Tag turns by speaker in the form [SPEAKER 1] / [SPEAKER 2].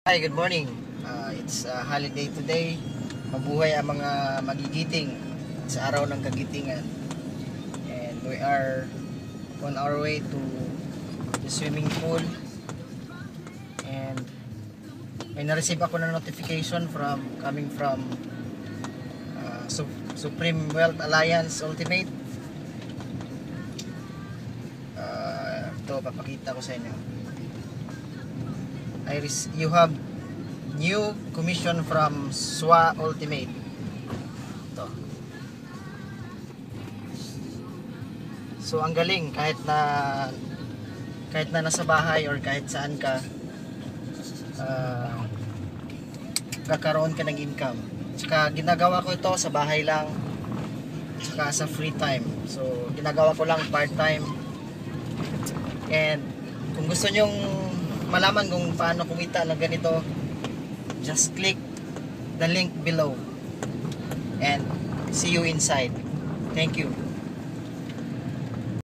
[SPEAKER 1] Hi, good morning. It's a holiday today. Mabuhay ang mga magigiting sa araw ng kagitingan. And we are on our way to the swimming pool. And may na-receive ako ng notification coming from Supreme Wealth Alliance Ultimate. Ito, papakita ko sa inyo. You have new commission from SWA Ultimate. Ito. So ang galing, kahit na nasa bahay or kahit saan ka, kakaroon ka ng income. Tsaka ginagawa ko ito sa bahay lang, tsaka sa free time. So ginagawa ko lang part time. And kung gusto nyong malaman kung paano kumita ng ganito, just click the link below and see you inside. Thank you.